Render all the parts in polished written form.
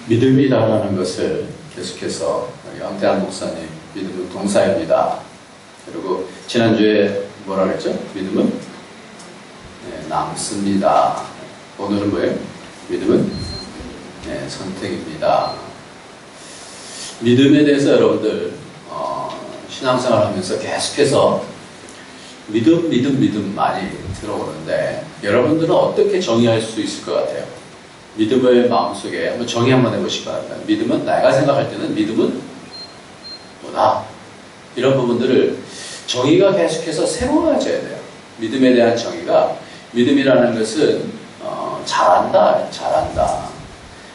믿음이라는 것을 계속해서 양태한 목사님, 믿음은 동사입니다. 그리고 지난주에 뭐라 그랬죠? 믿음은 남습니다. 오늘은 뭐예요? 믿음은 선택입니다. 믿음에 대해서 여러분들 신앙생활 하면서 계속해서 믿음 많이 들어오는데 여러분들은 어떻게 정의할 수 있을 것 같아요? 믿음을 마음속에 한번 정의 한번 해보시기 바랍니다. 믿음은, 내가 생각할 때는 믿음은 뭐다? 이런 부분들을 정의가 계속해서 새로워져야 돼요. 믿음에 대한 정의가, 믿음이라는 것은 잘한다.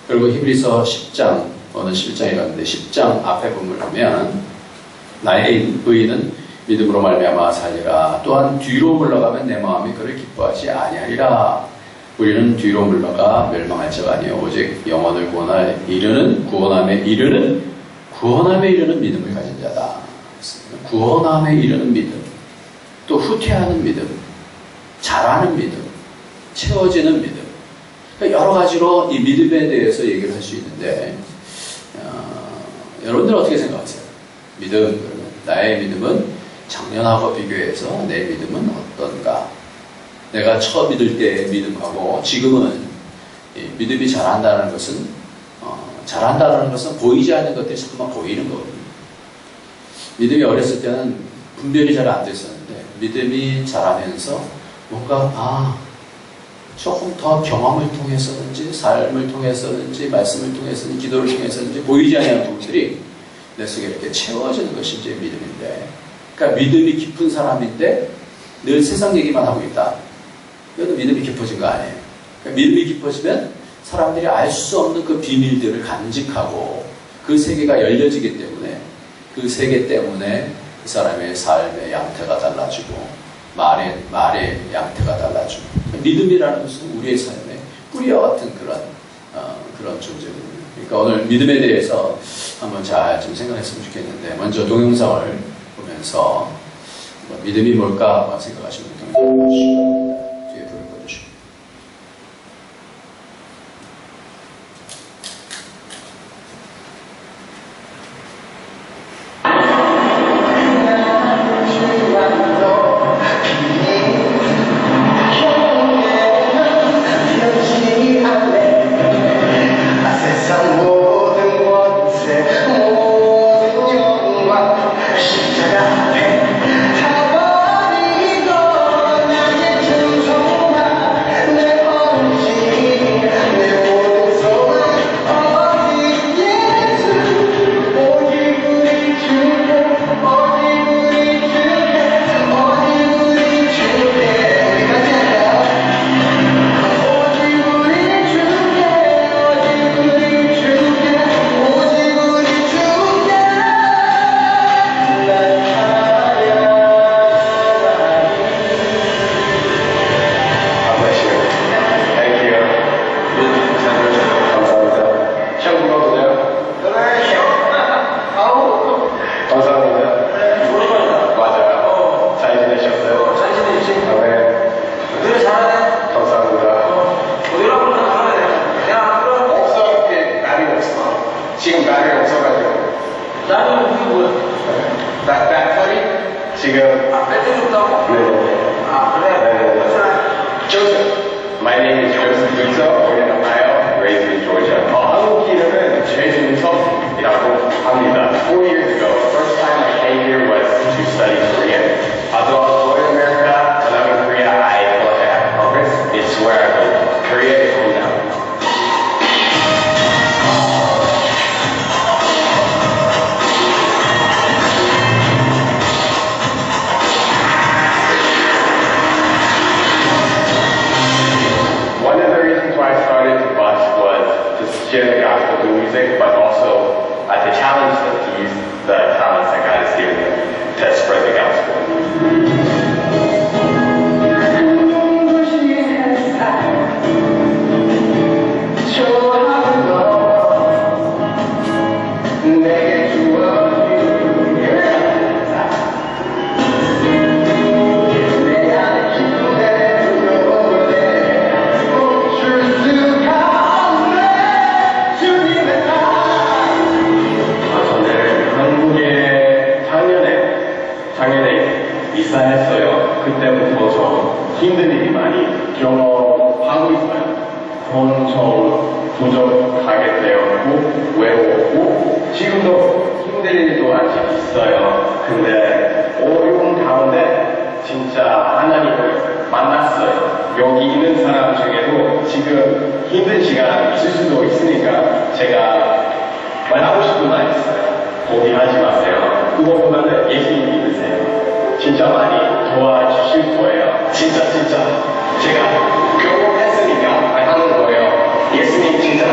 그리고 히브리서 10장, 어느 11장이라는데 10장 앞에 보면 나의 의인은 믿음으로 말미암아 살리라. 또한 뒤로 물러가면 내 마음이 그를 기뻐하지 아니하리라. 우리는 뒤로 물러가 멸망할 자가 아니요 오직 영원을 구원함에 이르는 믿음을 가진 자다. 구원함에 이르는 믿음, 또 후퇴하는 믿음, 잘하는 믿음, 채워지는 믿음. 그러니까 여러 가지로 이 믿음에 대해서 얘기를 할 수 있는데 여러분들은 어떻게 생각하세요? 믿음, 나의 믿음은 작년하고 비교해서 내 믿음은 어떤가? 내가 처음 믿을 때의 믿음하고 지금은 믿음이 잘한다는 것은 보이지 않는 것들이 자꾸만 보이는 거거든요. 믿음이 어렸을 때는 분별이 잘 안 됐었는데 믿음이 자라면서 뭔가 조금 더 경험을 통해서든지 삶을 통해서든지 말씀을 통해서든지 기도를 통해서든지 보이지 않는 부분들이 내 속에 이렇게 채워지는 것이 이제 믿음인데, 그러니까 믿음이 깊은 사람인데 늘 세상 얘기만 하고 있다. 이것도 믿음이 깊어진 거 아니에요. 그러니까 믿음이 깊어지면 사람들이 알 수 없는 그 비밀들을 간직하고 그 세계가 열려지기 때문에 그 세계 때문에 그 사람의 삶의 양태가 달라지고 말의 양태가 달라지고, 믿음이라는 것은 우리의 삶의 뿌리와 같은 그런 존재거든요. 그러니까 오늘 믿음에 대해서 한번 잘 좀 생각했으면 좋겠는데, 먼저 동영상을 보면서 믿음이 뭘까 생각하시면 동영상을 보시기 바랍니다. 뒤에 불을 꺼주시고. 십자가 앞에 다 버리고 나의 전에부터 좀 힘든 일이 많이 경험하고 있어요. 좀 부족하게 되었고 외롭고 지금도 힘든 일도 아직 있어요. 근데 어려운 가운데 진짜 하나님을 만났어요. 여기 있는 사람 중에도 지금 힘든 시간 있을 수도 있으니까 제가 말하고 싶은 말 있어요. 포기하지 마세요. 그것보다는 예수님 믿으세요. 진짜 많이 도와주실 거예요. 진짜 제가 경험했으니까 말하는 거예요. 예수님 진짜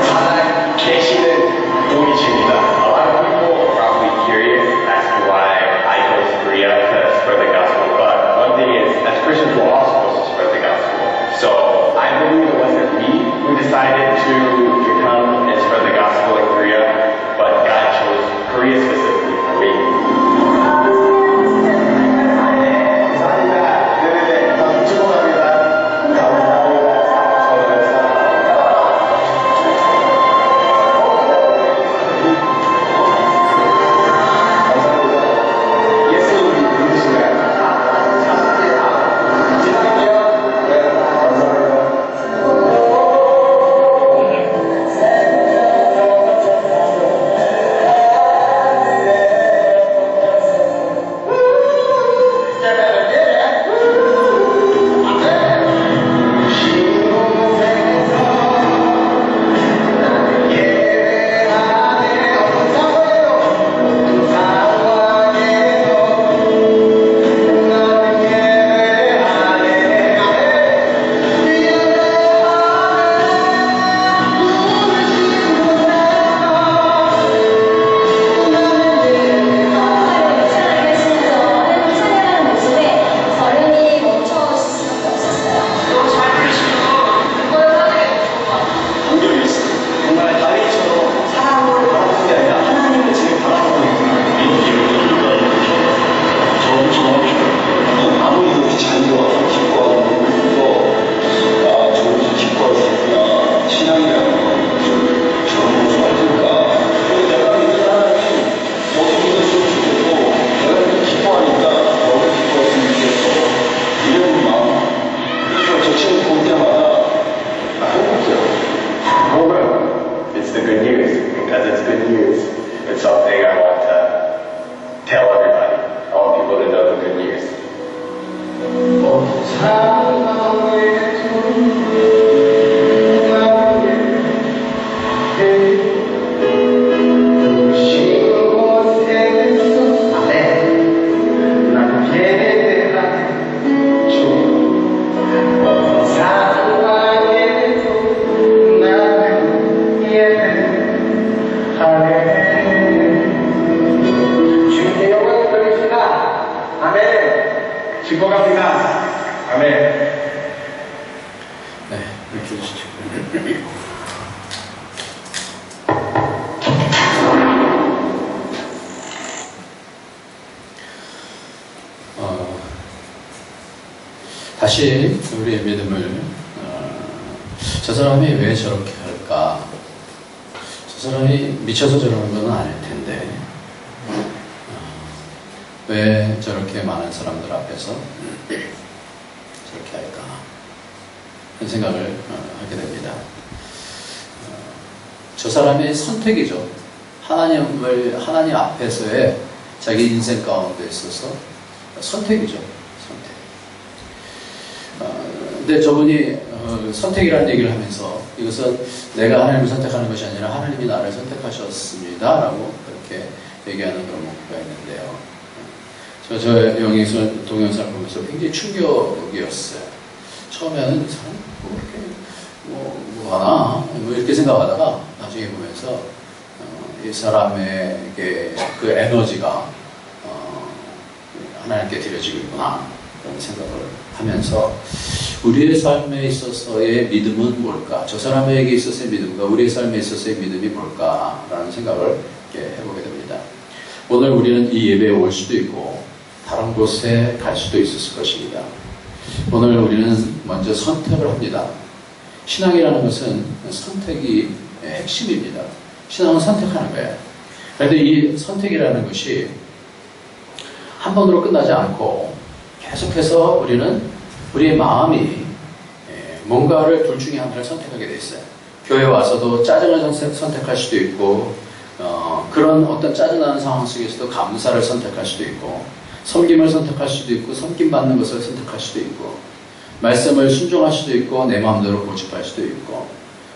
살아 계시는 분이십니다. A lot of people are probably curious as to why I go to Korea to spread the gospel, but one thing is, as Christians, we're all supposed to spread the gospel. So I believe it wasn't me who decided to come and spread the gospel in Korea, but God chose Korea specifically for me. It's the good news. Because it's good news, it's something I want to tell everybody. I want people to know the good news. 축복합니다. 아멘. 네, 이렇게 해주시죠. 다시 우리의 믿음을 저 사람이 왜 저렇게 할까? 저 사람이 미쳐서 저러는 건 아닐 텐데 왜 저렇게 많은 사람들 앞에서 저렇게 할까? 그런 생각을 하게 됩니다. 저 사람의 선택이죠. 하나님 앞에서의 자기 인생 가운데 있어서 선택이죠. 선택. 근데 저분이 선택이라는 얘기를 하면서 이것은 내가 하나님을 선택하는 것이 아니라 하나님이 나를 선택하셨습니다. 라고 그렇게 얘기하는 그런 목표가 있는데요. 저의 동영상을 보면서 굉장히 충격이었어요. 처음에는 이 사람 뭐 이렇게 뭐 하나 이렇게 생각하다가 나중에 보면서 이 사람에게 그 에너지가 하나님께 드려지고 있구나 그런 생각을 하면서 우리의 삶에 있어서의 믿음은 뭘까? 저 사람에게 있어서의 믿음과 우리의 삶에 있어서의 믿음이 뭘까라는 생각을 해보게 됩니다. 오늘 우리는 이 예배에 올 수도 있고 다른 곳에 갈 수도 있었을 것입니다. 오늘 우리는 먼저 선택을 합니다. 신앙이라는 것은 선택이 핵심입니다. 신앙은 선택하는 거예요. 그런데 이 선택이라는 것이 한 번으로 끝나지 않고 계속해서 우리는 우리의 마음이 뭔가를 둘 중에 하나를 선택하게 돼 있어요. 교회 와서도 짜증을 선택할 수도 있고, 그런 어떤 짜증나는 상황 속에서도 감사를 선택할 수도 있고, 섬김을 선택할 수도 있고, 섬김받는 것을 선택할 수도 있고, 말씀을 순종할 수도 있고, 내 마음대로 고집할 수도 있고,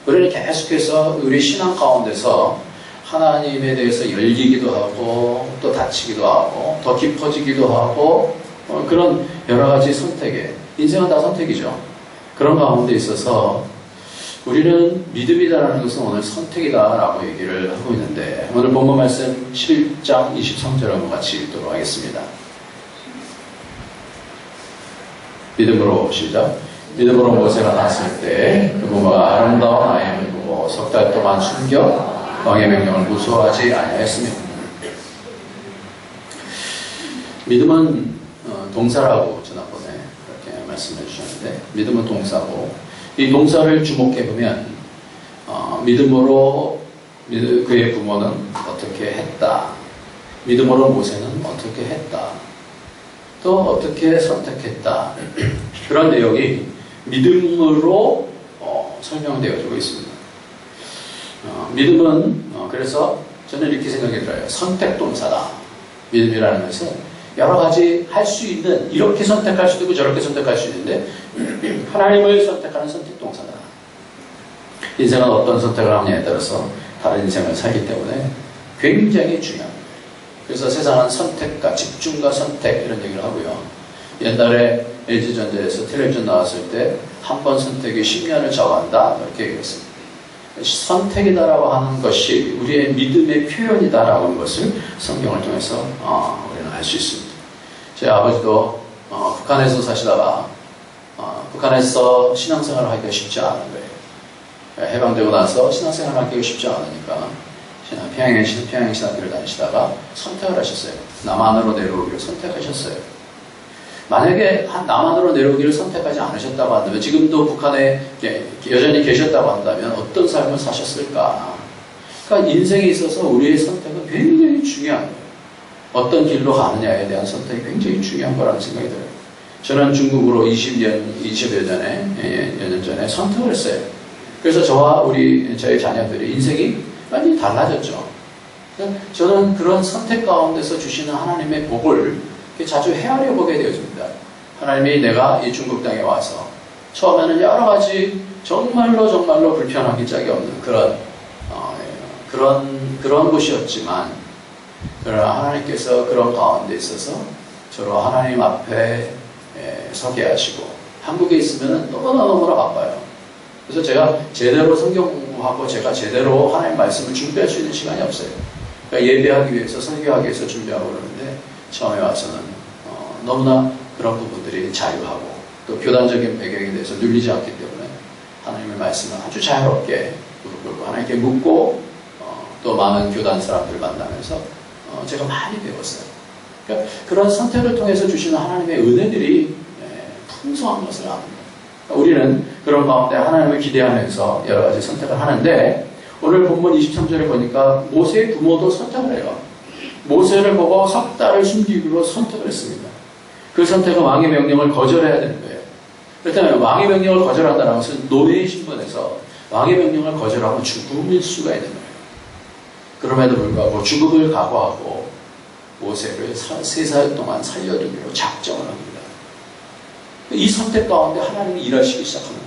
우리는 계속해서 우리 신앙 가운데서 하나님에 대해서 열리기도 하고, 또 닫히기도 하고, 더 깊어지기도 하고, 그런 여러 가지 선택에, 인생은 다 선택이죠. 그런 가운데 있어서 우리는 믿음이다라는 것은 오늘 선택이다라고 얘기를 하고 있는데, 오늘 본문 말씀 11장 23절을 같이 읽도록 하겠습니다. 믿음으로 시작. 믿음으로 모세가 났을 때 그 부모가 아름다운 아이를 보고 석 달 동안 숨겨 왕의 명령을 무서워하지 아니하였으며. 믿음은 동사라고 지난번에 그렇게 말씀해 주셨는데, 믿음은 동사고, 이 동사를 주목해 보면 믿음으로 그의 부모는 어떻게 했다, 믿음으로 모세는 어떻게 했다, 또 어떻게 선택했다, 그런 내용이 믿음으로 설명되어지고 있습니다. 믿음은 그래서 저는 이렇게 생각이 들어요. 선택동사다. 믿음이라는 것은 여러 가지 할 수 있는, 이렇게 선택할 수도 있고 저렇게 선택할 수 있는데 하나님을 선택하는 선택동사다. 인생은 어떤 선택을 하느냐에 따라서 다른 인생을 살기 때문에 굉장히 중요합니다. 그래서 세상은 선택과 집중과 선택 이런 얘기를 하고요. 옛날에 LG전자에서 텔레비전 나왔을 때 한 번 선택이 10년을 좌우한다 이렇게 얘기했습니다. 선택이다라고 하는 것이 우리의 믿음의 표현이다라고 하는 것을 성경을 통해서 우리는 알 수 있습니다. 제 아버지도 북한에서 사시다가 북한에서 신앙생활을 하기가 쉽지 않은 거예요. 해방되고 나서 신앙생활을 하기가 쉽지 않으니까 평양에 신학교를 다니시다가 선택을 하셨어요. 남한으로 내려오기를 선택하셨어요. 만약에 남한으로 내려오기를 선택하지 않으셨다고 한다면, 지금도 북한에 여전히 계셨다고 한다면 어떤 삶을 사셨을까? 그러니까 인생에 있어서 우리의 선택은 굉장히 중요한 거예요. 어떤 길로 가느냐에 대한 선택이 굉장히 중요한 거라는 생각이 들어요. 저는 중국으로 20여 년 전에 선택을 했어요. 그래서 저와 저희 자녀들의 인생이 완전히 달라졌죠. 저는 그런 선택 가운데서 주시는 하나님의 복을 자주 헤아려 보게 되어집니다. 하나님이 내가 이 중국 땅에 와서 처음에는 여러 가지 정말로 불편하기 짝이 없는 그런 곳이었지만, 그러나 하나님께서 그런 가운데 있어서 저로 하나님 앞에 서게 하시고, 한국에 있으면 너무나 바빠요. 그래서 제가 제대로 성경 공부하고 제가 제대로 하나님 말씀을 준비할 수 있는 시간이 없어요. 그러니까 예배하기 위해서, 설교하기 위해서 준비하고 그러는데, 처음에 와서는 너무나 그런 부분들이 자유하고 또 교단적인 배경에 대해서 눌리지 않기 때문에 하나님의 말씀을 아주 자유롭게 무릎 꿇고 하나님께 묻고 또 많은 교단 사람들 만나면서 제가 많이 배웠어요. 그러니까 그런 선택을 통해서 주시는 하나님의 은혜들이 풍성한 것을 압니다. 우리는 그런 가운데 하나님을 기대하면서 여러 가지 선택을 하는데, 오늘 본문 23절에 보니까 모세의 부모도 선택을 해요. 모세를 보고 석 달을 숨기기로 선택을 했습니다. 그 선택은 왕의 명령을 거절해야 되는 거예요. 그렇다면 왕의 명령을 거절한다는 것은 노예의 신분에서 왕의 명령을 거절하면 죽음일 수가 있는 거예요. 그럼에도 불구하고 죽음을 각오하고 모세를 3살 동안 살려두기로 작정을 합니다. 이 선택 가운데 하나님이 일하시기 시작합니다.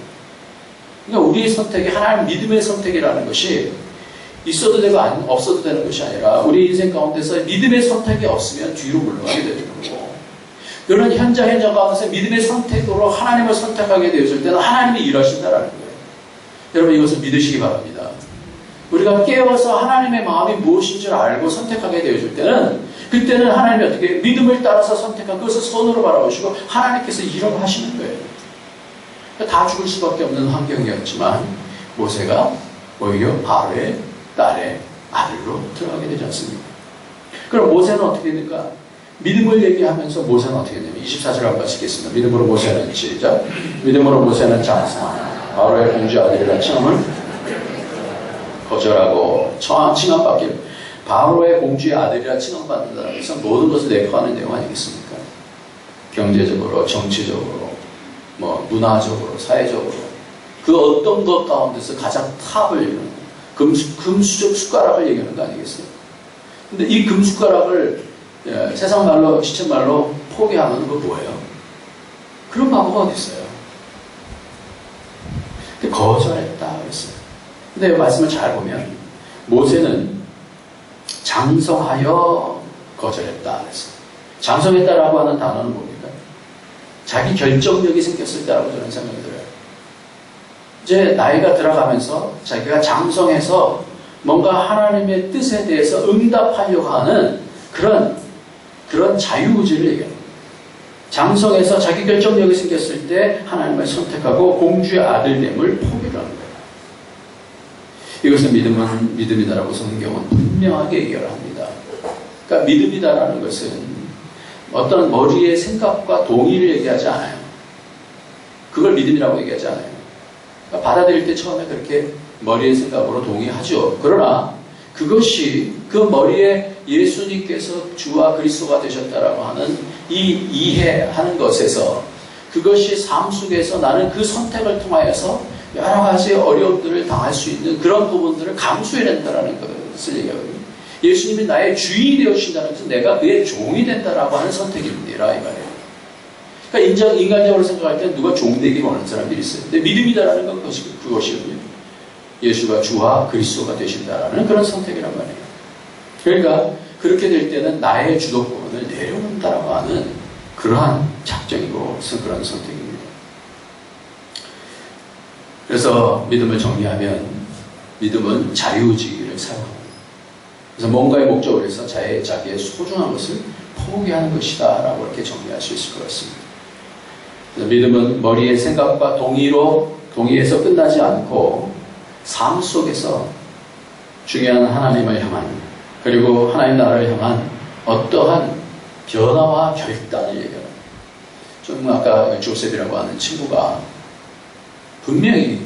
그러니까 우리의 선택이 하나님 믿음의 선택이라는 것이 있어도 되고 없어도 되는 것이 아니라, 우리 인생 가운데서 믿음의 선택이 없으면 뒤로 물러가게 되는 거고, 그런 현장 가운데서 믿음의 선택으로 하나님을 선택하게 되어질 때는 하나님이 일하신다라는 거예요. 여러분, 이것을 믿으시기 바랍니다. 우리가 깨어서 하나님의 마음이 무엇인지 알고 선택하게 되어질 때는, 그때는 하나님이 어떻게 믿음을 따라서 선택한 그것을 손으로 바라보시고 하나님께서 일을 하시는 거예요. 다 죽을 수밖에 없는 환경이었지만 모세가 오히려 바로의 딸의 아들로 들어가게 되지 않습니까? 그럼 모세는 어떻게 됩니까? 믿음을 얘기하면서 모세는 어떻게 됩니까? 24절 한번 읽겠습니다. 믿음으로 모세는, 시작. 믿음으로 모세는 장사 바로의 공주 아들이라 칭함을 거절하고 칭함받기를, 바로의 공주의 아들이라 칭함받는다는 것은 모든 것을 내포하는 내용 아니겠습니까? 경제적으로, 정치적으로, 뭐 문화적으로, 사회적으로 그 어떤 것 가운데서 가장 탑을 이루는 금수저 숟가락을 얘기하는 거 아니겠어요? 근데 이 금숟가락을 세상 말로, 시체 말로 포기하면 그거 뭐예요? 그런 바보가 어디 있어요? 거절했다 그랬어요. 근데 말씀을 잘 보면 모세는 장성하여 거절했다 그랬어요. 장성했다라고 하는 단어는 뭡니까? 자기 결정력이 생겼을 때라고 저는 생각이 들어요. 이제 나이가 들어가면서 자기가 장성해서 뭔가 하나님의 뜻에 대해서 응답하려고 하는 그런 자유의지를 얘기합니다. 장성해서 자기 결정력이 생겼을 때 하나님을 선택하고 공주의 아들됨을 포기를 합니다. 이것은 믿음이다라고 성경은 분명하게 얘기를 합니다. 그러니까 믿음이다라는 것은 어떤 머리의 생각과 동의를 얘기하지 않아요. 그걸 믿음이라고 얘기하지 않아요. 그러니까 받아들일 때 처음에 그렇게 머리의 생각으로 동의하죠. 그러나 그것이 그 머리에 예수님께서 주와 그리스도가 되셨다라고 하는 이 이해하는 것에서 그것이 삶 속에서 나는 그 선택을 통하여서 여러 가지 어려움들을 당할 수 있는 그런 부분들을 감수해낸다라는 것을 얘기하거든요. 예수님이 나의 주인이 되어주신다는 것은 내가 그의 종이 된다라고 하는 선택입니다. 이 말이에요. 그러니까 인간적으로 생각할 때 누가 종 되기 원하는 사람들이 있어요. 근데 믿음이다라는 건 그것이거든요. 예수가 주와 그리스도가 되신다라는 그런 선택이란 말이에요. 그러니까 그렇게 될 때는 나의 주도권을 내려놓는다라고 하는 그러한 작정이고 그런 선택입니다. 그래서 믿음을 정리하면 믿음은 자유의지를 사용합니다. 그래서 뭔가의 목적을 위해서 자기의 소중한 것을 포기하는 것이다 라고 이렇게 정리할 수 있을 것 같습니다. 그래서 믿음은 머리의 생각과 동의에서 끝나지 않고 삶 속에서 중요한 하나님을 향한 그리고 하나님 나라를 향한 어떠한 변화와 결단을 얘기합니다. 좀 아까 조셉이라고 하는 친구가 분명히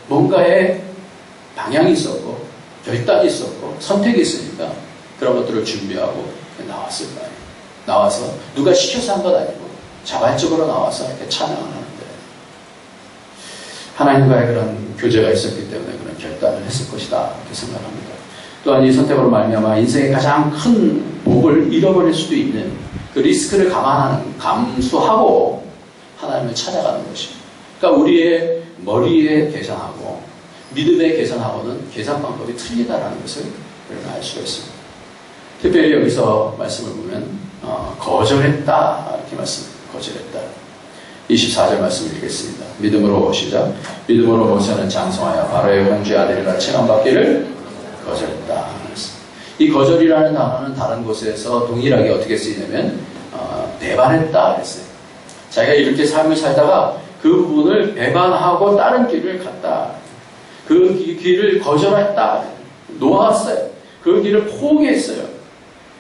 뭔가의 방향이 있었고 결단이 있었고 선택이 있으니까 그런 것들을 준비하고 나왔을 거예요. 나와서 누가 시켜서 한 건 아니고 자발적으로 나와서 이렇게 찬양을 하는데 하나님과의 그런 교제가 있었기 때문에 그런 결단을 했을 것이다 이렇게 생각합니다. 또한 이 선택으로 말미암아 인생의 가장 큰 복을 잃어버릴 수도 있는 그 리스크를 감수하고 하나님을 찾아가는 것입니다. 그러니까 우리의 머리의 계산하고 믿음의 계산하고는 계산 방법이 틀리다라는 것을 우리는 알 수가 있습니다. 특별히 여기서 말씀을 보면 거절했다 이렇게 말씀합니다. 거절했다. 24절 말씀을 읽겠습니다. 믿음으로 시작. 믿음으로 모세는 장성하여 바로의 공주의 아들이라 칭함받기를 거절했다. 이 거절이라는 단어는 다른 곳에서 동일하게 어떻게 쓰이냐면 배반했다 그랬어요. 자기가 이렇게 삶을 살다가 그 부분을 배반하고 다른 길을 갔다. 그 길을 거절했다. 놓았어요. 그 길을 포기했어요.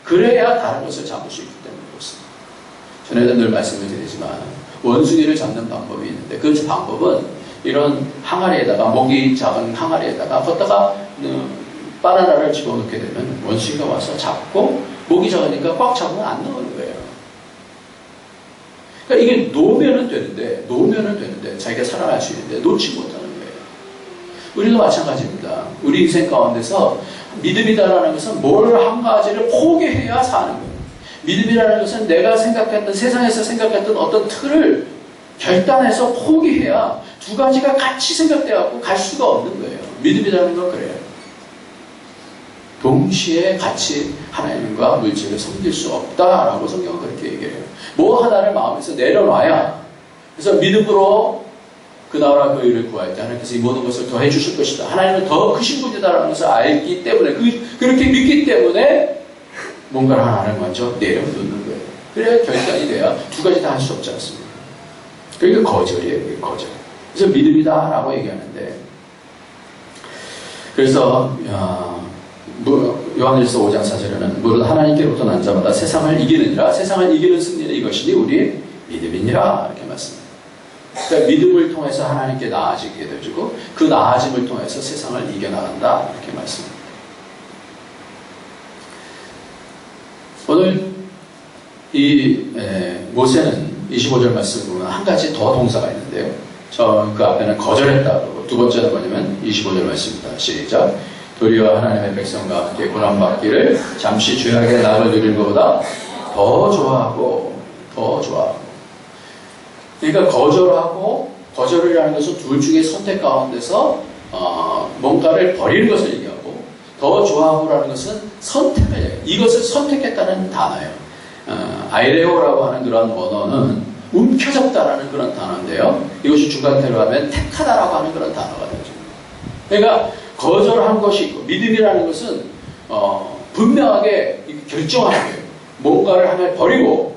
그래야 다른 것을 잡을 수 있기 때문에 그렇습니다. 전에도 늘 말씀을 드리지만 원숭이를 잡는 방법이 있는데 그 방법은 이런 항아리에다가 목이 작은 항아리에다가 걷다가 바나나를 집어넣게 되면 원숭이가 와서 잡고 목이 작으니까 꽉 잡으면 안 나오는 거예요. 그러니까 이게 놓으면 되는데 자기가 살아날 수 있는데 놓지 못하는 거예요. 우리도 마찬가지입니다. 우리 인생 가운데서 믿음이다라는 것은 뭘 한 가지를 포기해야 사는 거예요. 믿음이라는 것은 내가 생각했던 세상에서 생각했던 어떤 틀을 결단해서 포기해야 두 가지가 같이 생각돼갖고 갈 수가 없는 거예요. 믿음이라는 건 그래요. 동시에 같이 하나님과 물질을 섬길 수 없다라고 성경은 그렇게 얘기해요. 뭐 하나를 마음에서 내려놔야 그래서 믿음으로 그 나라와 그 일을 구할 때 하나님께서 이 모든 것을 더해 주실 것이다. 하나님은 더 크신 분이다라는 것을 알기 때문에 그렇게 믿기 때문에 뭔가를 하나를 먼저 내려놓는 거예요. 그래야 결단이 돼야 두 가지 다 할 수 없지 않습니까? 그러니까 거절이에요. 거절. 그래서 믿음이다라고 얘기하는데 그래서 요한일서 5장 4절에는 무릇 하나님께로부터 난 자마다 세상을 이기느니라 세상을 이기는 승리는 이것이니 우리의 믿음이니라 이렇게 말씀합니다. 그러니까 믿음을 통해서 하나님께 나아지게 되어주고 그 나아짐을 통해서 세상을 이겨나간다 이렇게 말씀합니다. 오늘 모세는 25절 말씀을 보면 한 가지 더 동사가 있는데요. 그 앞에는 거절했다 그러고 두 번째는 뭐냐면 25절 말씀입니다. 시작. 도리어 하나님의 백성과 함께 고난받기를 잠시 죄악의 낙을 누릴 것보다 더 좋아하고 그러니까 거절이라는 것은 둘 중에 선택 가운데서 뭔가를 버리는 것을 얘기하고 더 좋아하고라는 것은 선택을 얘기해요. 이것을 선택했다는 단어예요. 아이레오라고 하는 그런 원어는 움켜잡다라는 그런 단어인데요. 이것이 중간태로 하면 택하다라고 하는 그런 단어가 되죠. 그러니까 거절한 것이 있고 믿음이라는 것은 분명하게 결정하는 거예요. 뭔가를 하나 버리고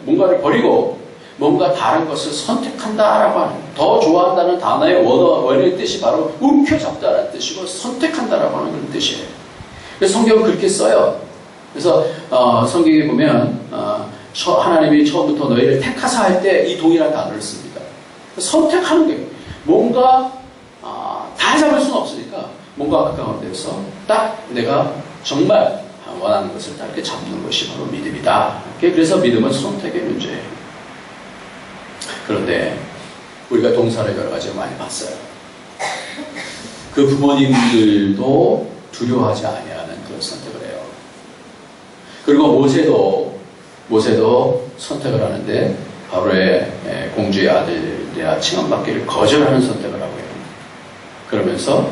뭔가를 버리고 뭔가 다른 것을 선택한다라고 하는 더 좋아한다는 단어의 원어의 뜻이 바로 움켜잡다라는 뜻이고 선택한다라고 하는 그런 뜻이에요. 그래서 성경은 그렇게 써요. 그래서 성경에 보면 하나님이 처음부터 너희를 택하사 할 때 이 동일한 단어를 씁니다. 선택하는 거예요. 뭔가 다 잡을 수는 없으니까 뭔가 가까운 데서 딱 내가 정말 원하는 것을 딱 이렇게 잡는 것이 바로 믿음이다. 그래서 믿음은 선택의 문제예요. 그런데 우리가 동사를 여러 가지 많이 봤어요. 그 부모님들도 두려워하지 아니하는 그런 선택을 해요. 그리고 모세도 선택을 하는데 바로의 공주의 아들이라 칭함받기를 거절하는 선택을 하고 있습니다. 그러면서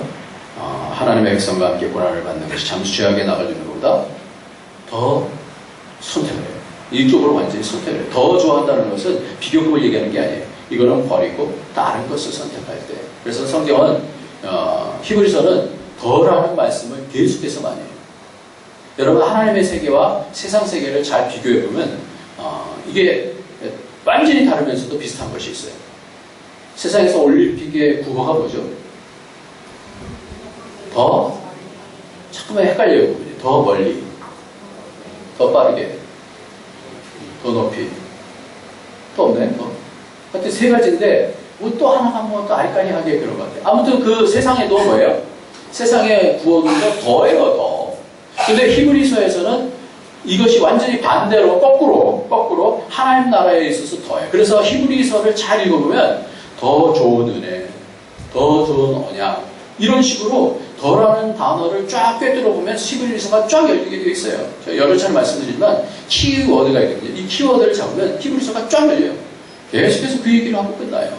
하나님의 백성과 함께 고난을 받는 것이 잠시 죄악의 낙을 주는 것보다 더 선택을 해요. 이쪽으로 완전히 선택을 해요. 더 좋아한다는 것은 비교급을 얘기하는 게 아니에요. 이거는 버리고 다른 것을 선택할 때. 그래서 성경은 히브리서는 더라는 말씀을 계속해서 많이 해요. 여러분 하나님의 세계와 세상 세계를 잘 비교해보면 이게 완전히 다르면서도 비슷한 것이 있어요. 세상에서 올림픽의 국어가 뭐죠? 더 자꾸만 헷갈려요. 더 멀리, 더 빠르게, 더 높이, 또 없네. 하여튼 세 가지인데 뭐 또 하나가 뭐 또 알까리하게 그런 것 같아요. 아무튼 그 세상에도 뭐예요? 세상의 구어도 더예요. 더. 근데 히브리서에서는 이것이 완전히 반대로 거꾸로 하나님 나라에 있어서 더해요. 그래서 히브리서를 잘 읽어보면 더 좋은 은혜, 더 좋은 언약 이런 식으로 더라는 단어를 쫙 꿰뚫어 보면 히브리서가 쫙 열리게 되어 있어요. 제가 여러 차례 말씀드리지만 키워드가 있거든요. 이 키워드를 잡으면 히브리서가 쫙 열려요. 계속해서 그 얘기를 하고 끝나요.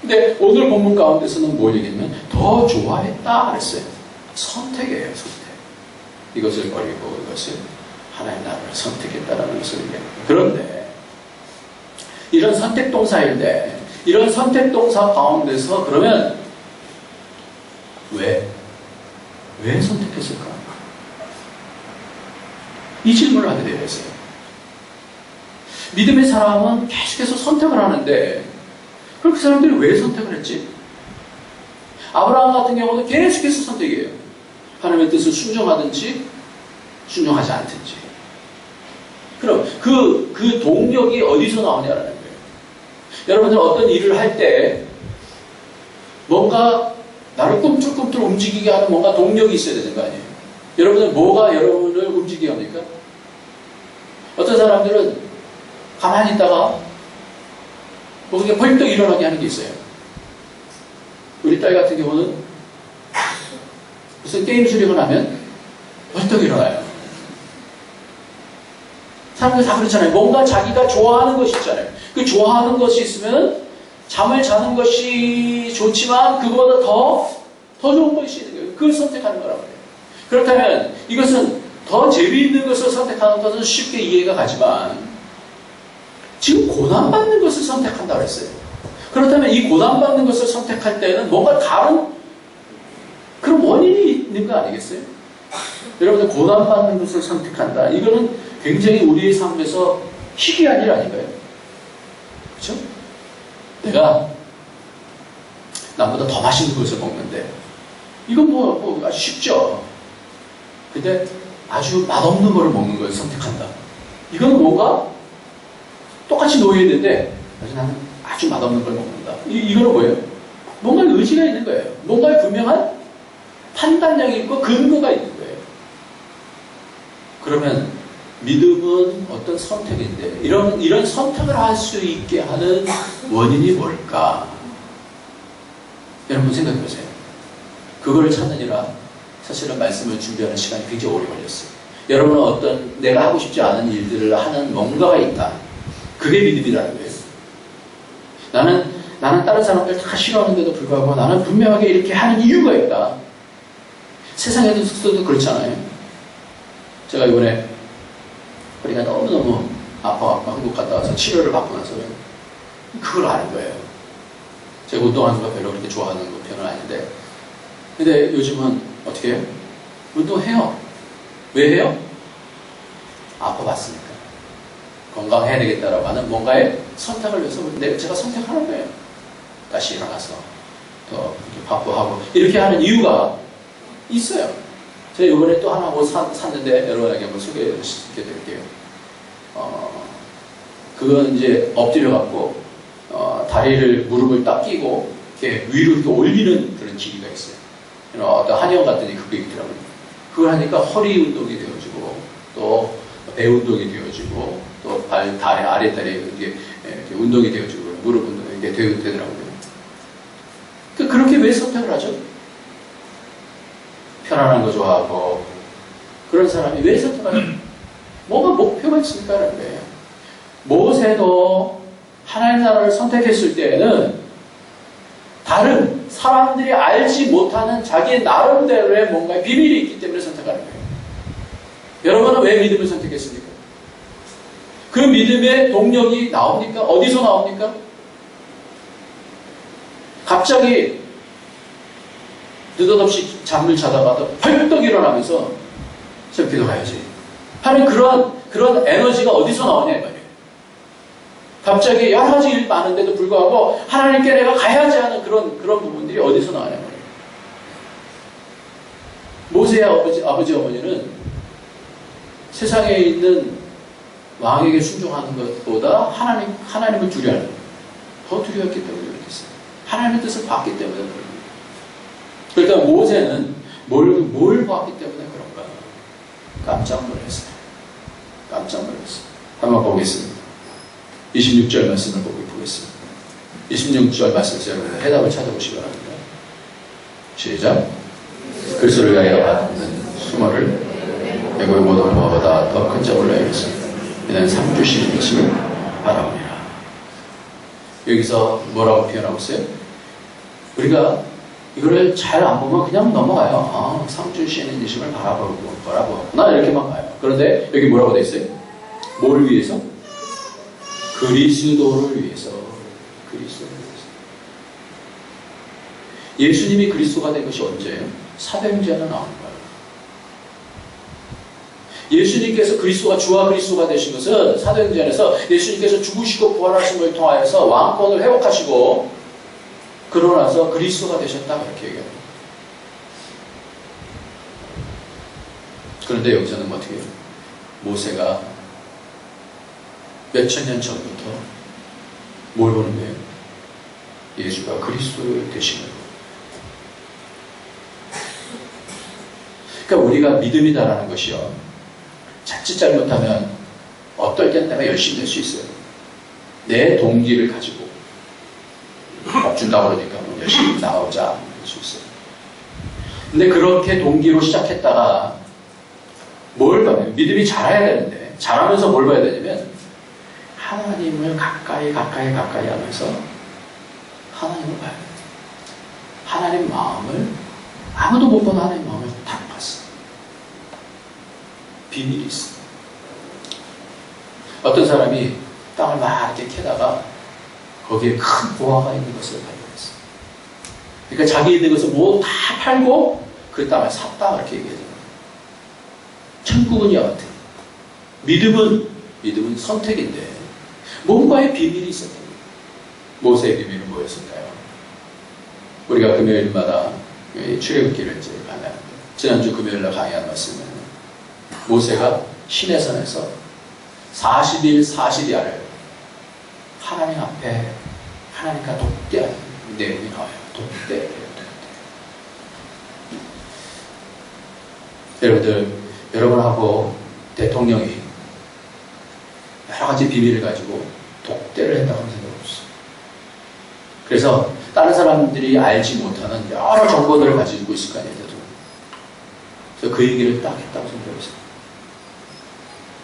근데 오늘 본문 가운데서는 뭘 얘기했냐면 더 좋아했다 그랬어요. 선택이에요. 선택. 이것을 버리고 이것을 하나님 나라를 선택했다라는 것을 얘기합니다. 그런데 이런 선택동사인데 이런 선택동사 가운데서 그러면 왜 선택했을까? 이 질문을 하게 되어 있어요. 믿음의 사람은 계속해서 선택을 하는데 그럼 그 사람들이 왜 선택을 했지? 아브라함 같은 경우는 계속해서 선택이에요. 하나님의 뜻을 순종하든지 순종하지 않든지. 그럼 그 동력이 어디서 나오냐라는 거예요. 여러분들 어떤 일을 할 때 뭔가 나를 꿈틀꿈틀 움직이게 하는 뭔가 동력이 있어야 되는 거 아니에요? 여러분들 뭐가 여러분을 움직이게 합니까? 어떤 사람들은 가만히 있다가 모든 게 벌떡 일어나게 하는 게 있어요. 우리 딸 같은 경우는 무슨 게임 수령을 하면 벌떡 일어나요. 사람들 다 그렇잖아요. 뭔가 자기가 좋아하는 것이 있잖아요. 그 좋아하는 것이 있으면 잠을 자는 것이 좋지만 그거보다 더 좋은 것이 있는 거예요. 그걸 선택하는 거라고 해요. 그렇다면 이것은 더 재미있는 것을 선택하는 것은 쉽게 이해가 가지만 지금 고난받는 것을 선택한다고 했어요. 그렇다면 이 고난받는 것을 선택할 때는 뭔가 다른 그런 원인이 있는 거 아니겠어요? 여러분들 고난받는 것을 선택한다. 이거는 굉장히 우리의 삶에서 희귀한 일 아닌가요? 그렇죠? 내가 남보다 더 맛있는 것을 먹는데 이건 뭐 아주 쉽죠. 근데 아주 맛없는 거를 먹는 걸 선택한다. 이건 뭔가 똑같이 놓여있는데 나는 아주 맛없는 걸 먹는다. 이거는 뭐예요? 뭔가 의지가 있는 거예요. 뭔가 분명한 판단력이 있고 근거가 있는 거예요. 그러면 믿음은 어떤 선택인데 이런 선택을 할 수 있게 하는 원인이 뭘까? 여러분 생각해 보세요. 그거를 찾느니라 사실은 말씀을 준비하는 시간이 굉장히 오래 걸렸어요. 여러분은 어떤 내가 하고 싶지 않은 일들을 하는 뭔가가 있다. 그게 믿음이라는 거예요. 나는 다른 사람들 다 싫어하는데도 불구하고 나는 분명하게 이렇게 하는 이유가 있다. 세상에도 그렇잖아요. 제가 이번에 허리가 너무너무 아파갖고 한국 갔다 와서 치료를 받고 나서 그걸 아는 거예요. 제가 운동하는 거 별로 그렇게 좋아하는 편은 아닌데 근데 요즘은 어떻게 해요? 운동해요. 왜 해요? 아파봤으니까. 건강해야 되겠다라고 하는 뭔가의 선택을 위해서 제가 선택하는 거예요. 다시 일어나서 또 이렇게 바쁘하고 이렇게 하는 이유가 있어요. 제가 이번에 또 하나 뭐 샀는데 여러분에게 한번 소개해드릴게요. 그건 이제 엎드려갖고 다리를 무릎을 딱 끼고 이렇게 위로 이렇게 올리는 그런 기기가 있어요. 어떤 한의원 갔더니 그게 있더라고요. 그걸 하니까 허리 운동이 되어지고 또 배 운동이 되어지고 또 다리 아랫다리 이렇게 운동이 되어지고 무릎 운동이 이렇게 되더라고요. 그렇게 왜 선택을 하죠? 편안한 거 좋아하고 그런 사람이 왜 선택하죠? 뭐가 목표가 있으니까라는 거예요. 모세도 하나님 나라를 선택했을 때에는 다른 사람들이 알지 못하는 자기 나름대로의 뭔가 비밀이 있기 때문에 선택하는 거예요. 여러분은 왜 믿음을 선택했습니까? 그 믿음의 동력이 나옵니까? 어디서 나옵니까? 갑자기 느닷없이 잠을 자다가 벌떡 일어나면서 좀 기도해야지 하는 그런 에너지가 어디서 나오냐 이 말이에요. 갑자기 여러 가지 일 많은데도 불구하고 하나님께 내가 가야지 하는 그런 부분들이 어디서 나오냐 말이에요. 모세의 아버지 어머니는 세상에 있는 왕에게 순종하는 것보다 하나님을 두려워하는 더 두려웠기 때문에 그랬어요. 하나님의 뜻을 봤기 때문에 그런 거예요. 그러니까 모세는 뭘 봤기 때문에 그런가? 깜짝 놀랐어요. 깜짝 놀랐어요. 한번 보겠습니다. 26절 말씀을 보겠습니다. 26절 말씀에서 여러분 해답을 찾아보시기 바랍니다. 시작. 그리스도를 위하여 받는 수모를 애고의 모든 무엇보다 더 큰 점을 내겠습니다. 이는 상 주시는 것을 바라옵니다. 여기서 뭐라고 표현하고 있어요? 우리가 이거를 잘 안 보면 그냥 넘어가요. 상 주시는 이심을 바라보구나 이렇게만 봐요. 그런데 여기 뭐라고 돼 있어요? 뭐를 위해서? 그리스도를 위해서. 그리스도를 위해서. 예수님이 그리스도가 된 것이 언제예요? 사도행전에 나오는 거예요. 예수님께서 그리스도가 주와 그리스도가 되신 것은 사도행전에서 예수님께서 죽으시고 부활하심을 통하여서 왕권을 회복하시고 그러고 나서 그리스도가 되셨다 그렇게 얘기합니다. 그런데 여기서는 어떻게 해요? 모세가 몇천 년 전부터 뭘 보는 거예요? 예수가 그리스도 되신 거예요. 그러니까 우리가 믿음이다라는 것이요. 자칫 잘못하면 어떨 때는 내가 열심히 될 수 있어요. 내 동기를 가지고 밥 준다고 그러니까 열심히 나오자 할 수 있어요. 근데 그렇게 동기로 시작했다가 뭘 봐요? 믿음이 자라야 되는데 자라면서 뭘 봐야 되냐면 하나님을 가까이 하면서 하나님을 봐야 돼요. 하나님 마음을 아무도 못 본 하나님 마음을 다 봤어. 비밀이 있어. 어떤 사람이 땅을 막 이렇게 캐다가 거기에 큰 보화가 있는 것을 발견했어. 그러니까 자기 있는 것을 모두 다 팔고 그 땅을 샀다 이렇게 얘기하잖아요. 천국은 이와 같아. 믿음은 선택인데 뭔가의 비밀이 있었던 거예요. 모세의 비밀은 뭐였을까요? 우리가 금요일마다 출애굽기를 이제 만나는데 지난주 금요일날 강의한 말씀은 모세가 시내산에서 40일 40야를 하나님 앞에 하나님과 독대하는 내용이 나와요. 독대. 여러분들하고 대통령이 가지 비밀을 가지고 독대를 했다고 하는 생각이 없어요. 그래서 다른 사람들이 알지 못하는 여러 정보들을 가지고 있을 거 아니에요. 그래서 그 얘기를 딱 했다고 생각했어요.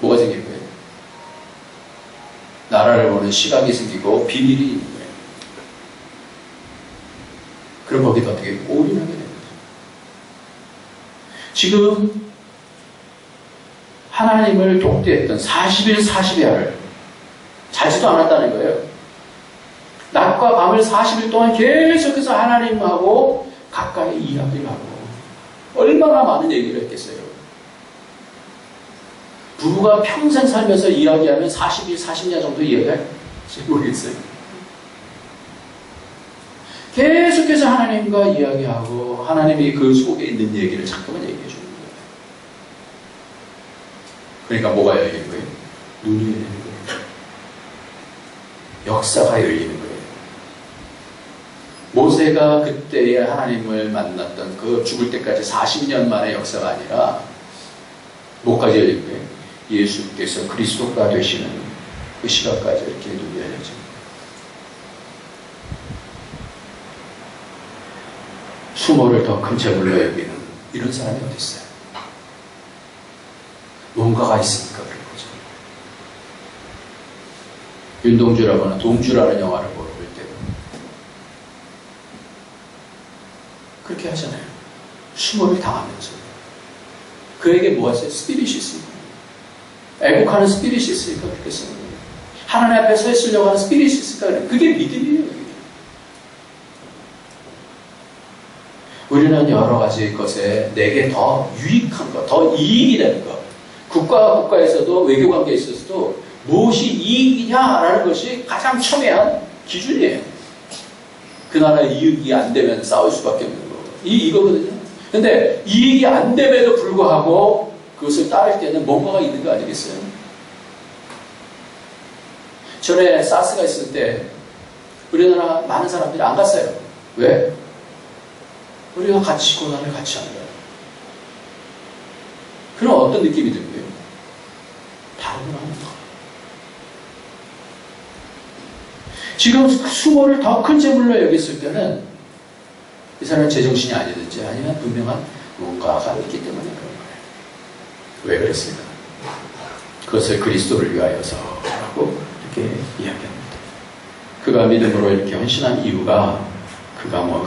뭐가 생긴 거예요? 나라를 보는 시각이 생기고 비밀이 있는 거예요. 그럼 거기다 어떻게 올인하게 되는 거죠. 지금 하나님을 독대했던 40일 40야를 자지도 않았다는 거예요. 낮과 밤을 40일 동안 계속해서 하나님하고 가까이 이야기를 하고 얼마나 많은 얘기를 했겠어요. 부부가 평생 살면서 이야기하면 40일, 40년 정도 이야기할지 모르겠어요. 계속해서 하나님과 이야기하고 하나님이 그 속에 있는 얘기를 잠깐만 얘기해 주는 거예요. 그러니까 뭐가 열리는 거예요? 눈이 열리는 거예요. 역사가 열리는 거예요. 모세가 그때의 하나님을 만났던 그 죽을 때까지 40년 만의 역사가 아니라 뭐까지 열린 거예요? 예수께서 그리스도가 되시는 그 시각까지 이렇게 눈이 열려진 거예요. 수모를 더 큰 재물로 여기는 이런 사람이 어디 있어요? 뭔가가 있으니까 그런 거죠. 윤동주라고 하는 동주라는 영화를 볼 때 그렇게 하잖아요. 수모를 당하면서 그에게 뭐가 있어요? 스피릿이 있습니다. 애국하는 스피릿이 있으니까 그렇게 쓰는 거예요. 하나님 앞에 서 있으려고 하는 스피릿이 있으니까 그래요. 그게 믿음이에요. 우리는 여러 가지 것에 내게 더 유익한 것, 더 이익이 되는 것, 국가와 국가에서도 외교관계에 있어서도 무엇이 이익이냐라는 것이 가장 첨예한 기준이에요. 그 나라의 이익이 안 되면 싸울 수밖에 없는 거. 이거거든요. 근데 이익이 안 됨에도 불구하고 그것을 따를 때는 뭔가가 있는 거 아니겠어요? 전에 사스가 있을 때 우리나라 많은 사람들이 안 갔어요. 왜? 우리가 같이 고난을 같이 한다. 그럼 어떤 느낌이 드는 거예요? 다르구나. 지금 수모를 더 큰 재물로 여겼을 때는 이 사람은 제정신이 아니든지 아니면 분명한 뭔가가 있기 때문에 그런 거예요. 왜 그랬을까? 그것을 그리스도를 위하여서라고 이렇게 이야기합니다. 그가 믿음으로 이렇게 헌신한 이유가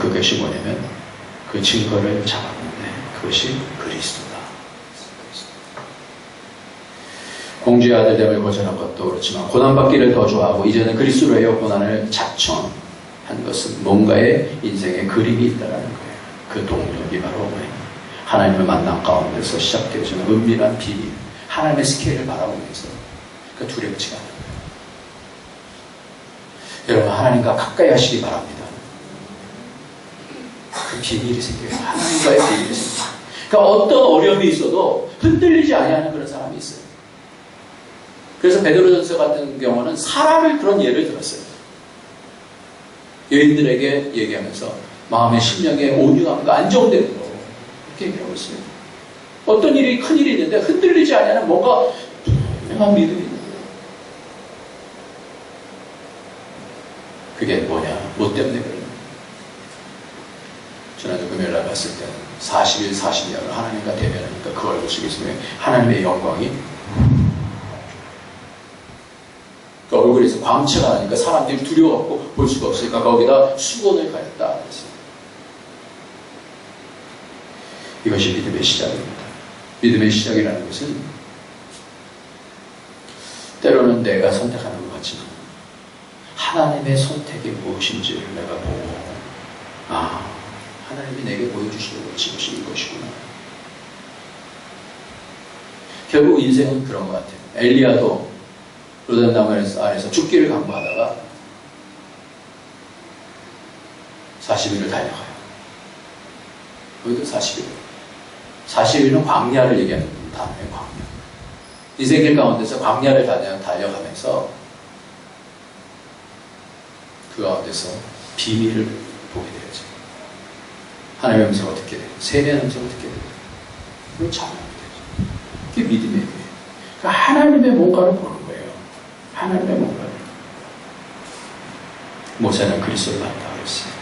그것이 뭐냐면 그 증거를 잡았는데 그것이 그리스도다. 공주의 아들됨을 거절한 것도 그렇지만 고난받기를 더 좋아하고 이제는 그리스도로의 고난을 자청한 것은 뭔가의 인생의 그림이 있다는 거예요. 그 동력이 바로 하나님을 만난 가운데서 시작되어지는 은밀한 비밀, 하나님의 스케일을 바라보면서 그 두렵지가 않아요. 여러분 하나님과 가까이 하시기 바랍니다. 그 비밀이 생겨요. 하나님과의 비밀이 생겨요. 그러니까 어떤 어려움이 있어도 흔들리지 아니하는 그런 사람이 있어요. 그래서 베드로전서 같은 경우는 사람을 그런 예를 들었어요. 여인들에게 얘기하면서 마음의 심령의 온유함과 안정되는 거 이렇게 얘기하고 있어요. 어떤 일이 큰 일이 있는데 흔들리지 아니하는 뭔가 분명한 믿음이 있는 거예요. 그게 뭐냐? 뭐 때문에 그래요? 지난주 금요일날 봤을 때는 40일 40년을 하나님과 대면하니까 그 얼굴 속에 있으면 하나님의 영광이 그 얼굴에서 광채가 나니까 사람들이 두려워갖고 볼 수가 없으니까 거기다 수건을 가렸다. 이것이 믿음의 시작입니다. 믿음의 시작이라는 것은 때로는 내가 선택하는 것 같지만 하나님의 선택이 무엇인지를 내가 보고 하나님이 내게 보여주시려고 지으신 이것이구나. 결국 인생은 그런 것 같아요. 엘리야도 요단강 아래서 죽기를 강구하다가 40일을 달려가요. 거기도 40일. 40일은 광야를 얘기하는 단어예요. 광야. 인생길 가운데서 광야를 달려가면서 그 가운데서 비밀을 보게 되죠. 하나님의 음성을 듣게 돼요. 세미한 음성을 듣게 돼요. 그리고 참여하게 되죠. 그게 믿음의 거예요. 그러니까 하나님의 뭔가를 보는 거예요. 하나님의 뭔가요? 모세는 그리스도를 봤다 그랬어요.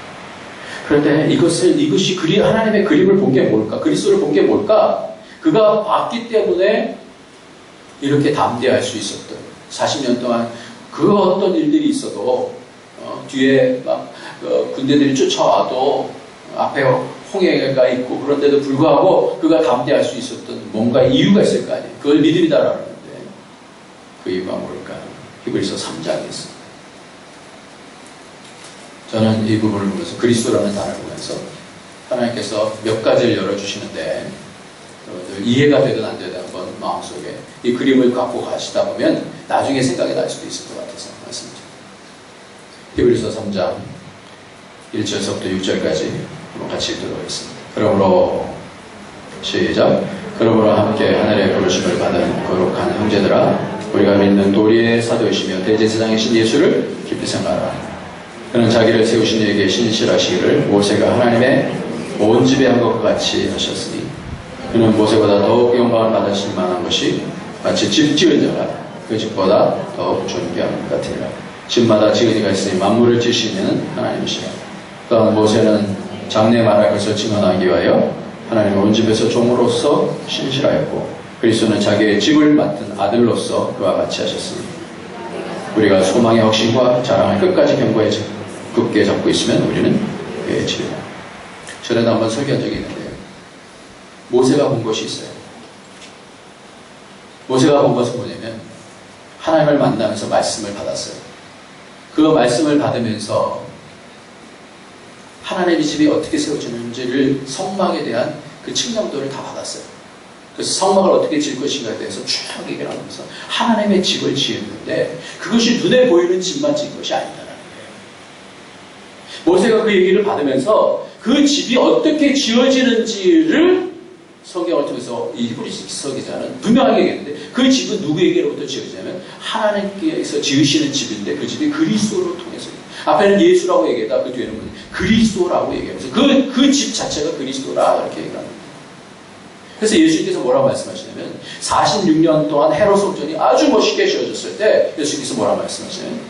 그런데 이것이 하나님의 그림을 본 게 뭘까? 그리스도를 본 게 뭘까? 그가 봤기 때문에 이렇게 담대할 수 있었던 40년 동안 그 어떤 일들이 있어도 뒤에 막 군대들이 쫓아와도 앞에 홍해가 있고 그런데도 불구하고 그가 담대할 수 있었던 뭔가 이유가 있을 거 아니에요. 그걸 믿음이다라고 하는데 그 이유가 뭘까? 히브리서 3장에 있습니다. 저는 이 부분을 보면서 그리스도라는 단어를 보면서 하나님께서 몇 가지를 열어주시는데 여러분들 이해가 되든 안 되든 한번 마음속에 이 그림을 갖고 가시다 보면 나중에 생각이 날 수도 있을 것 같아서 말씀드립니다. 히브리서 3장 1절서부터 6절까지 같이 읽도록 하겠습니다. 그러므로 시작. 그러므로 함께 하늘의 부르심을 받은 거룩한 형제들아, 우리가 믿는 도리의 사도이시며 대제사장이신 예수를 깊이 생각하라. 그는 자기를 세우신 이에게 신실하시기를 모세가 하나님의 온 집에 한 것과 같이 하셨으니, 그는 모세보다 더욱 영광을 받으실 만한 것이 마치 집 지은 자가 그 집보다 더욱 존귀함 같으니라. 집마다 지은 이가 있으니 만물을 지으시는 하나님이시라. 또한 모세는 장래 말할 것을 증언하기 위하여 하나님의 온 집에서 종으로서 신실하였고, 그리스도는 자기의 집을 맡은 아들로서 그와 같이 하셨으니, 우리가 소망의 확신과 자랑을 끝까지 견고히 굳게 잡고 있으면 우리는 그의 집이다. 전에도 한번 설교한 적이 있는데요. 모세가 본 것이 있어요. 모세가 본 것은 뭐냐면 하나님을 만나면서 말씀을 받았어요. 그 말씀을 받으면서 하나님의 집이 어떻게 세워지는지를 성막에 대한 그 측량도를 다 받았어요. 그래서 성막을 어떻게 지을 것인가에 대해서 쭉 얘기를 하면서 하나님의 집을 지었는데 그것이 눈에 보이는 집만 지은 것이 아니다라는 거예요. 모세가 그 얘기를 받으면서 그 집이 어떻게 지어지는지를 성경을 통해서 이 히브리서 기자는 분명하게 얘기했는데, 그 집은 누구에게로부터 지어지냐면 하나님께서 지으시는 집인데 그 집이 그리스도로 통해서, 앞에는 예수라고 얘기했다, 그 뒤에는 그리스도라고 얘기하면서 그 집 자체가 그리스도라 이렇게 얘기합니다. 그래서 예수님께서 뭐라고 말씀하시냐면 46년 동안 헤롯 성전이 아주 멋있게 지어졌을 때 예수님께서 뭐라고 말씀하시냐면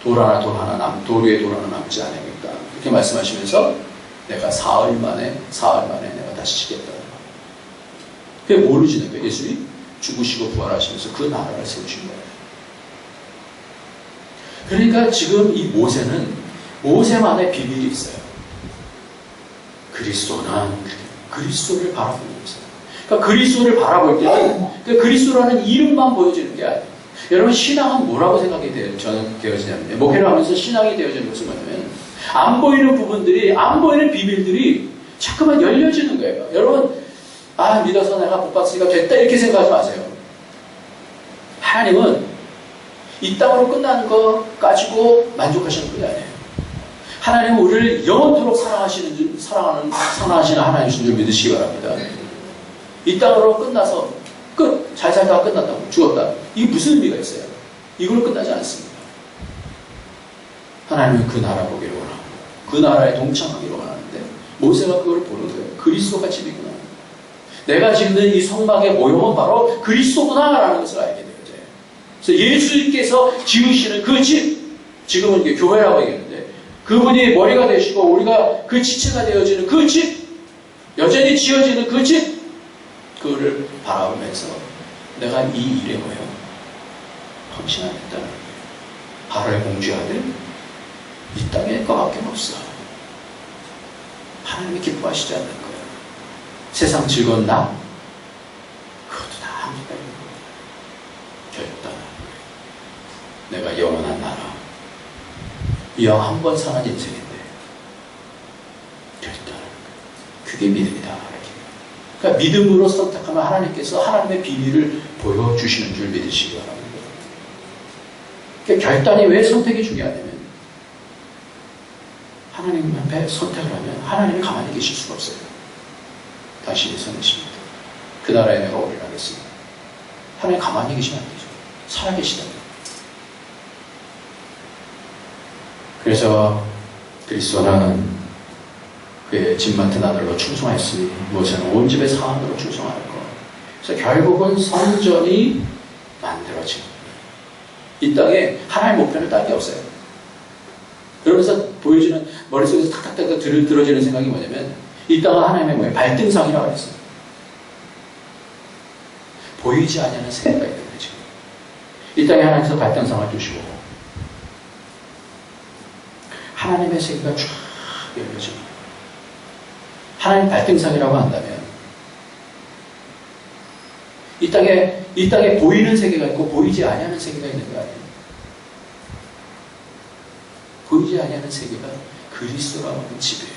돌 위에 돌 하나 남지 않으니까 이렇게 말씀하시면서 내가 사흘 만에 내가 다시 지겠다. 그게 모르시는 거예요. 예수님이 죽으시고 부활하시면서 그 나라를 세우신 거예요. 그러니까 지금 이 모세만의 비밀이 있어요. 그리스도를 바라보는 거예요. 그러니까 그리스도를 바라볼 때는 그 그리스도라는 이름만 보여지는 게 아니에요. 여러분, 신앙은 뭐라고 생각이 되어지냐면요. 목회를 하면서 신앙이 되어지는 것은 뭐냐면 안 보이는 부분들이, 안 보이는 비밀들이 자꾸만 열려지는 거예요. 여러분, 믿어서 내가 복 받으니까 됐다 이렇게 생각하지 마세요. 하나님은 이 땅으로 끝나는 거 가지고 만족하시는 분이 아니에요. 하나님은 우리를 영원토록 사랑하시는 하나님이신 줄 믿으시기 바랍니다. 이 땅으로 끝나서 잘 살다가 끝났다고, 죽었다. 이게 무슨 의미가 있어요? 이걸로 끝나지 않습니다. 하나님은 그 나라 보기를 원하고 그 나라에 동참하기를 원하는데 모세가 그걸 보는 거예요. 그리스도가 집이구나. 내가 짓는 이 성막의 모형은 바로 그리스도구나라는 것을 알게 되어져요. 그래서 예수님께서 지으시는 그 집, 지금은 이게 교회라고 얘기하는데 그분이 머리가 되시고 우리가 그 지체가 되어지는 그 집, 여전히 지어지는 그 집, 그거를 바라보면서 내가 이 일에 헌신하겠다는 거예요. 바로의 공주의 아들, 이 땅에 거밖에 없어. 하나님이 기뻐하시지 않는 거예요. 세상 즐거운 나, 그것도 다 합니다. 결단하는 거예요. 내가 영원한 나라, 영 한 번 사는 인생인데 결단하는 거예요. 그게 믿음이다. 그러니까 믿음으로 선택하면 하나님께서 하나님의 비밀을 보여주시는 줄 믿으시기 바랍니다. 그러니까 결단이 왜 선택이 중요하냐면 하나님 앞에 선택을 하면 하나님이 가만히 계실 수가 없어요. 당신이 선이십니다. 그 나라에 내가 올인하겠습니다. 하나님 가만히 계시면 안 되죠. 살아계시다면. 그래서 그리스도는 그의 집 맡은 아들로 충성하였으니 모세는 온 집의 사안으로 충성할 것. 그래서 결국은 성전이 만들어진 거예요. 이 땅에 하나의 목표는 딴 게 없어요. 그러면서 보여지는 머릿속에서 탁탁탁 들어지는 생각이 뭐냐면 이 땅은 하나님의 뭐예요? 발등상이라고 그랬어요. 보이지 않는 세계가 있는 거죠. 이 땅에 하나님께서 발등상을 두시고 하나님의 세계가 쫙 열려집니다. 하나님 발등상이라고 한다면 이 땅에 보이는 세계가 있고 보이지 아니하는 세계가 있는 거 아니에요? 보이지 아니하는 세계가 그리스도라고 하는 집이에요.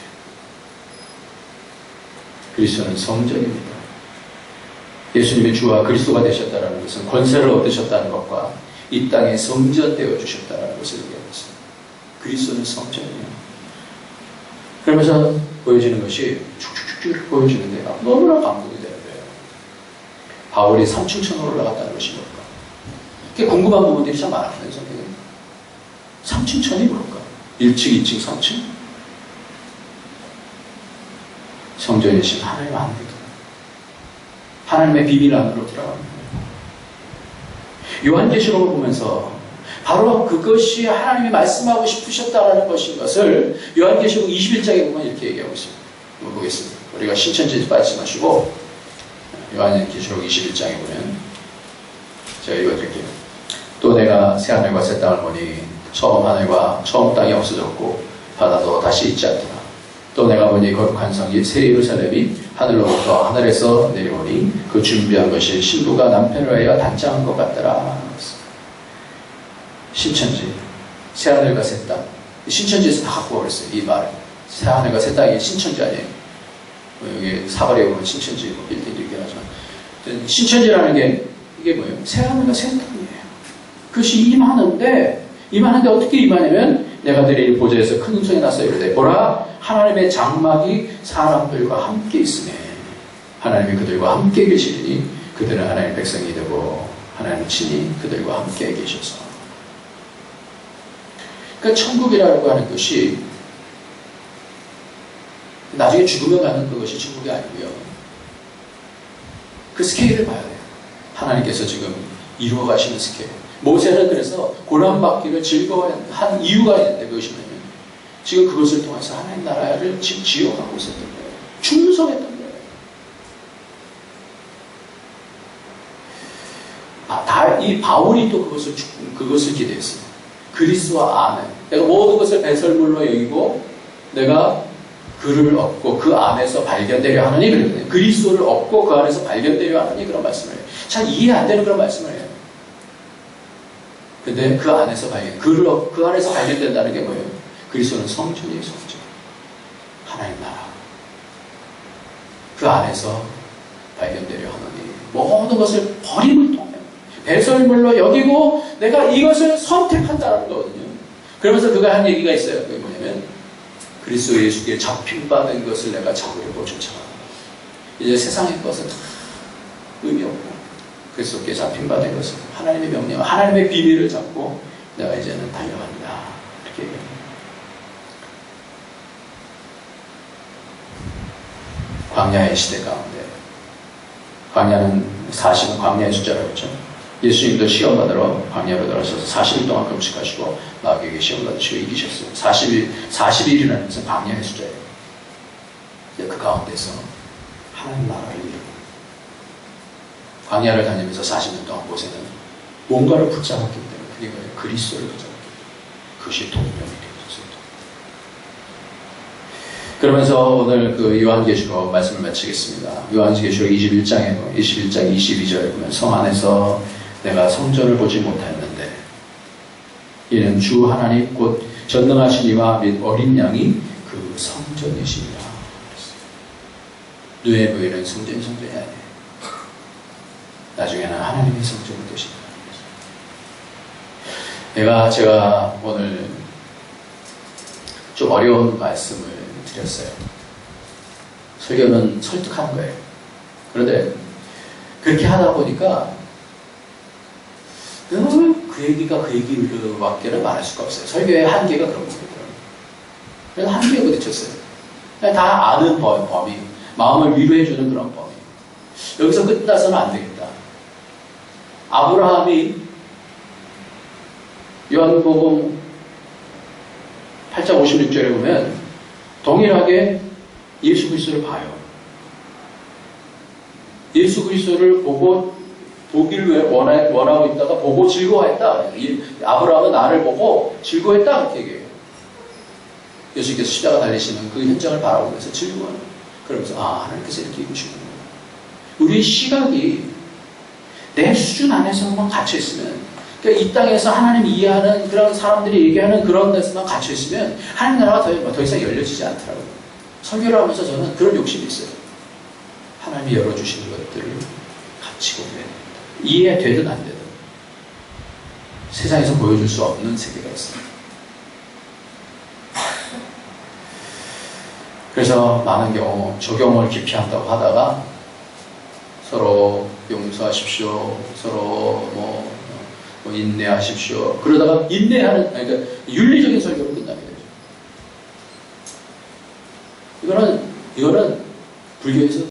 그리스도는 성전입니다. 예수님이 주와 그리스도가 되셨다는 것은 권세를 얻으셨다는 것과 이 땅에 성전 되어 주셨다는 것을 얘기하고 있습니다. 그리스도는 성전이에요. 그러면서 보여지는 것이 쭉쭉쭉 보여지는데 너무나 감동이 되는 거예요. 바울이 3층천으로 올라갔다는 것이 뭘까? 그게 궁금한 부분들이 참 많았거든요. 성경에. 3층천이 뭘까? 1층, 2층, 3층? 성전이신 하나님 안에도 하나님의 비밀 안으로 들어갑니다. 요한계시록을 보면서 바로 그것이 하나님이 말씀하고 싶으셨다라는 것인 것을 요한계시록 21장에 보면 이렇게 얘기하고 있습니다. 한번 보겠습니다. 우리가 신천지 빠지지 마시고 요한계시록 21장에 보면 제가 읽어드릴게요. 또 내가 새하늘과 새 땅을 보니 처음 하늘과 처음 땅이 없어졌고 바다도 다시 있지 않더라. 또 내가 보니 거룩한 성이 새 예루살렘이 하늘로부터 하늘에서 내려오니 그 준비한 것이 신부가 남편을 위하여 단장한 것 같더라. 신천지, 새하늘과 새 땅. 신천지에서 다 갖고 오랬어요. 이 말을. 새하늘과 새 땅이 신천지 아니에요. 여기 사거리에 보면 신천지 빌딩도 있긴 하지만 신천지라는 게 이게 뭐예요? 새하늘과 새 땅이에요. 그것이 임하는데 어떻게 임하냐면 내가 내릴 보좌에서 큰 음성이 나서 이르되 보라 하나님의 장막이 사람들과 함께 있으며 하나님이 그들과 함께 계시리니 그들은 하나님의 백성이 되고 하나님 친히 그들과 함께 계셔서. 그러니까 천국이라고 하는 것이 나중에 죽으면 가는 그것이 천국이 아니고요. 그 스케일을 봐야 돼요. 하나님께서 지금 이루어 가시는 스케일. 모세는 그래서 고난받기를 즐거워한 이유가 있는데 그것이 뭐냐면 지금 그것을 통해서 하나님 나라를 지금 지어가고 있었던 거예요. 충성했던 거예요. 이 바울이 또 그것을 기대했어요. 그리스도와 안에 내가 모든 것을 배설물로 여기고 내가 그를 얻고 그 안에서 발견되려 하느니 그랬거든요. 그리스도를 얻고 그 안에서 발견되려 하느니 그런 말씀을 해요. 잘 이해 안 되는 그런 말씀을 해요. 근데 그 안에서 그 안에서 발견된다는 게 뭐예요? 그리스도는 성전이에요, 성전. 하나님 나라. 그 안에서 발견되려 하느니 모든 것을 버림을 통해 배설물로 여기고 내가 이것을 선택한다는 거거든요. 그러면서 그가 한 얘기가 있어요. 그게 뭐냐면 그리스도 예수께 잡힌받은 것을 내가 잡으려고 쫓아가는 거예요. 이제 세상의 것은 다 의미 없고 그리스도께 잡힌받은 것을 하나님의 명령, 하나님의 비밀을 잡고 내가 이제는 달려간다. 이렇게 얘기합니다. 광야의 시대 가운데 광야는 40은 광야의 숫자라고 했죠. 예수님도 시험 받으러 광야로 들어서서 40일 동안 금식하시고 마귀에게 시험 받으시고 이기셨어요. 40일이라는 것은 광야의 숫자예요. 그 가운데서 하나님 나라를 이루고 광야를 다니면서 40년 동안 모세는 뭔가를 붙잡았기 때문에 그게 뭐예요? 그리스도를 붙잡았기 때문에 그것이 동명이 되어졌어요. 그러면서 오늘 그 요한계시록 말씀을 마치겠습니다. 요한계시록 21장 22절에 보면 성 안에서 내가 성전을 보지 못하였는데 이는 주 하나님 곧 전능하신 이와 및 어린 양이 그 성전이시니라. 눈에 보이는 성전이 아니에요. 나중에는 하나님의 성전이 되신다. 제가 오늘 좀 어려운 말씀을 드렸어요. 설교는 설득하는 거예요. 그런데 그렇게 하다 보니까 그 얘기밖에는 말할 수가 없어요. 설교의 한계가 그런 거거든요. 그래서 한계에 부딪혔어요. 다 아는 범위, 마음을 위로해주는 그런 범위. 여기서 끝나서는 안 되겠다. 아브라함이 요한복음 8장 56절에 보면 동일하게 예수 그리스도를 봐요. 예수 그리스도를 보기를 원하고 있다가 보고 즐거워했다. 아브라함은 나를 보고 즐거워했다. 그렇게 얘기해요. 예수님께서 십자가 달리시는 그 현장을 바라보면서 즐거워하는. 그러면서 하나님께서 이렇게 입으시는 거예요. 우리의 시각이 내 수준 안에서만 갇혀있으면, 그러니까 이 땅에서 하나님 이해하는 그런 사람들이 얘기하는 그런 데서만 갇혀있으면 하나님 나라가 더 이상 열려지지 않더라고요. 설교를 하면서 저는 그런 욕심이 있어요. 하나님이 열어주시는 것들을 같이 보면 이해되든 안 되든 세상에서 보여줄 수 없는 세계가 있습니다. 그래서 많은 경우 적용을 기피한다고 하다가 서로 용서하십시오, 서로 뭐 인내하십시오. 그러다가 그러니까 윤리적인 설교로 끝나게 되죠. 이거는 불교에서